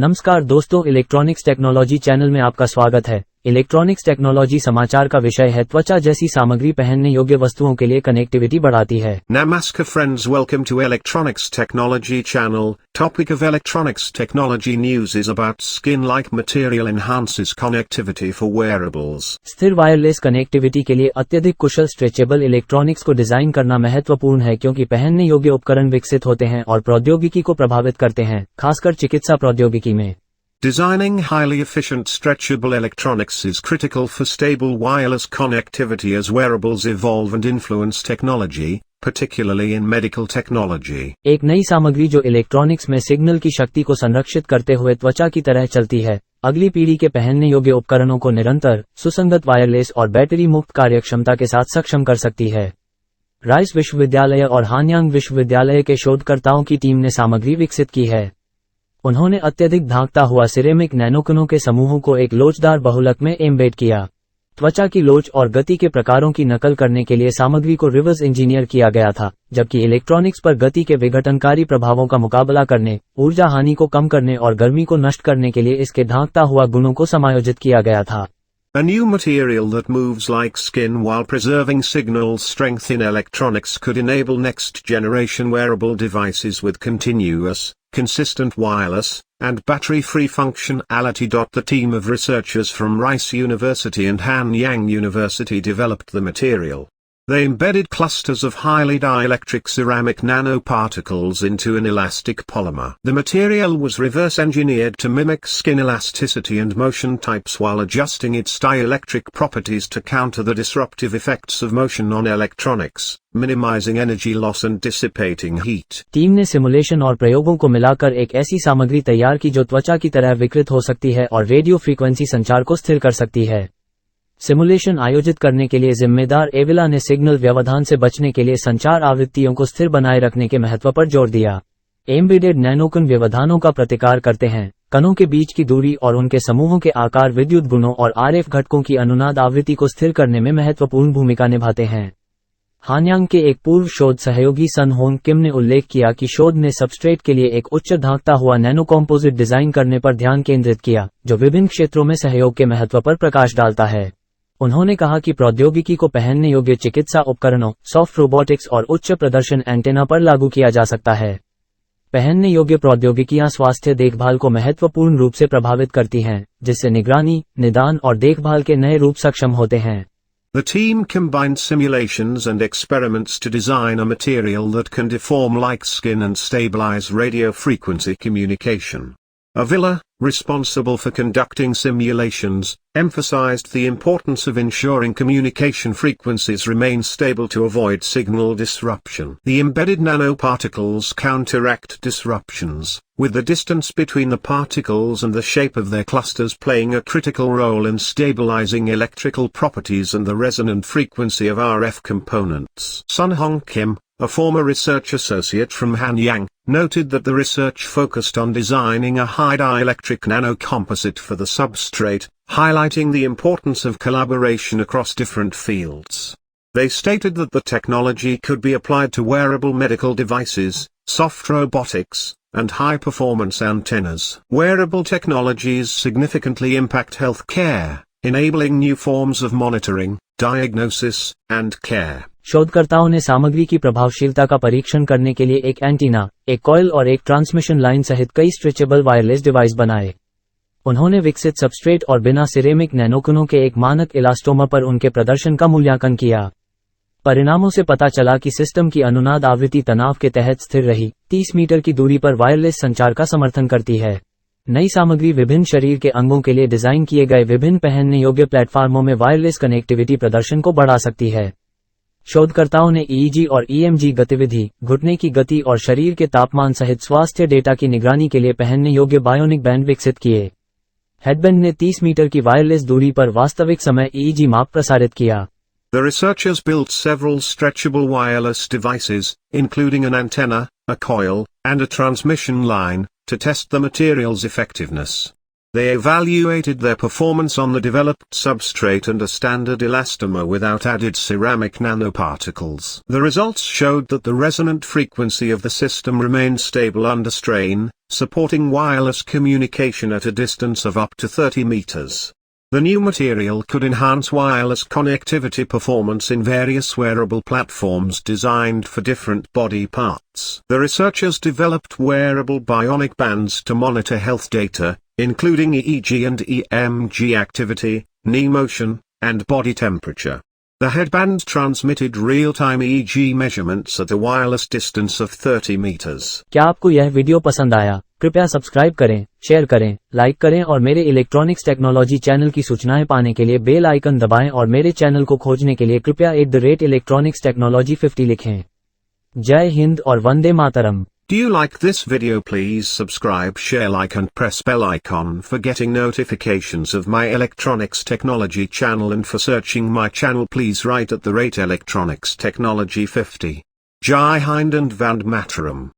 नमस्कार दोस्तों, electronics technology channel में आपका स्वागत है। इलेक्ट्रॉनिक्स टेक्नोलॉजी समाचार का विषय है त्वचा जैसी सामग्री पहनने योग्य वस्तुओं के लिए कनेक्टिविटी बढ़ाती है। Namaskar friends, welcome to Electronics Technology channel. Topic of Electronics Technology news is about skin-like material enhances connectivity for wearables. स्थिर वायरलेस कनेक्टिविटी के लिए अत्यधिक कुशल स्ट्रेचेबल इलेक्ट्रॉनिक्स को डिजाइन करना महत्वपूर्ण है, क्योंकि पहनने योग्य उपकरण विकसित होते हैं और प्रौद्योगिकी को प्रभावित करते हैं, खासकर चिकित्सा प्रौद्योगिकी में। Designing highly efficient stretchable electronics is critical for stable wireless connectivity as wearables evolve and influence technology, particularly in medical technology. एक नई सामग्री जो इलेक्ट्रॉनिक्स में सिग्नल की शक्ति को संरक्षित करते हुए त्वचा की तरह चलती है, अगली पीढ़ी के पहनने योग्य उपकरणों को निरंतर, सुसंगत वायरलेस और बैटरी मुक्त कार्यक्षमता के साथ सक्षम कर सकती है। राइस विश्वविद्यालय और हानयांग विश्वविद्यालय के शोधकर्ताओं की टीम ने सामग्री विकसित की है। उन्होंने अत्यधिक धांकता हुआ सिरेमिक नैनोकणों के समूहों को एक लोचदार बहुलक में एम्बेड किया। त्वचा की लोच और गति के प्रकारों की नकल करने के लिए सामग्री को रिवर्स इंजीनियर किया गया था, जबकि इलेक्ट्रॉनिक्स पर गति के विघटनकारी प्रभावों का मुकाबला करने, ऊर्जा हानि को कम करने और गर्मी को नष्ट करने के लिए इसके धांकता हुआ गुणों को समायोजित किया गया था। A new material that moves like skin while preserving signal strength in electronics could enable next-generation wearable devices with continuous, consistent wireless, and battery-free functionality. The team of researchers from Rice University and Hanyang University developed the material. They embedded clusters of highly dielectric ceramic nanoparticles into an elastic polymer. The material was reverse-engineered to mimic skin elasticity and motion types while adjusting its dielectric properties to counter the disruptive effects of motion on electronics, minimizing energy loss and dissipating heat. Team ने simulation और प्रयोगों को मिलाकर एक ऐसी सामग्री तैयार की जो त्वचा की तरह विकृत हो सकती है और रेडियो फ्रीक्वेंसी संचार को स्थिर कर सकती है। सिमुलेशन आयोजित करने के लिए जिम्मेदार एविला ने सिग्नल व्यवधान से बचने के लिए संचार आवृत्तियों को स्थिर बनाए रखने के महत्व पर जोर दिया। एम्बेडेड नैनोकण व्यवधानों का प्रतिकार करते हैं, कणों के बीच की दूरी और उनके समूहों के आकार विद्युत गुणों और आरएफ घटकों की अनुनाद आवृत्ति को स्थिर करने में महत्वपूर्ण भूमिका निभाते हैं। हानयांग के एक पूर्व शोध सहयोगी सन होंग किम ने उल्लेख किया कि शोध ने सबस्ट्रेट के लिए एक उच्च धांकता हुआ नैनो कॉम्पोजिट डिजाइन करने पर ध्यान केंद्रित किया, जो विभिन्न क्षेत्रों में सहयोग के महत्व पर प्रकाश डालता है। उन्होंने कहा कि प्रौद्योगिकी को पहनने योग्य चिकित्सा उपकरणों, सॉफ्ट रोबोटिक्स और उच्च प्रदर्शन एंटेना पर लागू किया जा सकता है। पहनने योग्य प्रौद्योगिकियां स्वास्थ्य देखभाल को महत्वपूर्ण रूप से प्रभावित करती हैं, जिससे निगरानी, निदान और देखभाल के नए रूप सक्षम होते हैं। The team combined simulations and experiments to design a material that can deform like skin and stabilize radio frequency communication. Avila, responsible for conducting simulations, emphasized the importance of ensuring communication frequencies remain stable to avoid signal disruption. The embedded nanoparticles counteract disruptions, with the distance between the particles and the shape of their clusters playing a critical role in stabilizing electrical properties and the resonant frequency of RF components. Sun Hong Kim, a former research associate from Hanyang, noted that the research focused on designing a high dielectric nanocomposite for the substrate, highlighting the importance of collaboration across different fields. They stated that the technology could be applied to wearable medical devices, soft robotics, and high-performance antennas. Wearable technologies significantly impact health care, enabling new forms of monitoring, diagnosis, and care. शोधकर्ताओं ने सामग्री की प्रभावशीलता का परीक्षण करने के लिए एक एंटीना, एक कॉइल और एक ट्रांसमिशन लाइन सहित कई स्ट्रेचेबल वायरलेस डिवाइस बनाए। उन्होंने विकसित सबस्ट्रेट और बिना सिरेमिक नैनोकणों के एक मानक इलास्टोमर पर उनके प्रदर्शन का मूल्यांकन किया। परिणामों से पता चला कि सिस्टम की अनुनाद आवृत्ति तनाव के तहत स्थिर रही, 30 मीटर की दूरी पर वायरलेस संचार का समर्थन करती है। नई सामग्री विभिन्न शरीर के अंगों के लिए डिजाइन किए गए विभिन्न पहनने योग्य प्लेटफॉर्मों में वायरलेस कनेक्टिविटी प्रदर्शन को बढ़ा सकती है। शोधकर्ताओं ने ईईजी और ईएमजी गतिविधि, घुटने की गति और शरीर के तापमान सहित स्वास्थ्य डेटा की निगरानी के लिए पहनने योग्य बायोनिक बैंड विकसित किए। हेडबैंड ने 30 मीटर की वायरलेस दूरी पर वास्तविक समय ईईजी माप प्रसारित किया। The researchers built several stretchable wireless devices, including an antenna, a coil, and a transmission line, to test the material's effectiveness. They evaluated their performance on the developed substrate and a standard elastomer without added ceramic nanoparticles. The results showed that the resonant frequency of the system remained stable under strain, supporting wireless communication at a distance of up to 30 meters. The new material could enhance wireless connectivity performance in various wearable platforms designed for different body parts. The researchers developed wearable bionic bands to monitor health data, including EEG and EMG activity, knee motion, and body temperature. The headband transmitted real-time EEG measurements at a wireless distance of 30 meters. क्या आपको यह video पसंद आया? कृपया subscribe करें, share करें, like करें और मेरे इलेक्ट्रॉनिक्स टेक्नोलॉजी चैनल की सूचनाएं पाने के लिए बेल आइकन दबाएं और मेरे चैनल को खोजने के लिए कृपया @electronics technology 50 लिखें। जय हिंद और Vande Mataram. Do you like this video? Please subscribe, share, like and press bell icon for getting notifications of my electronics technology channel, and for searching my channel please write @electronics technology 50. Jai Hind and Vande Mataram.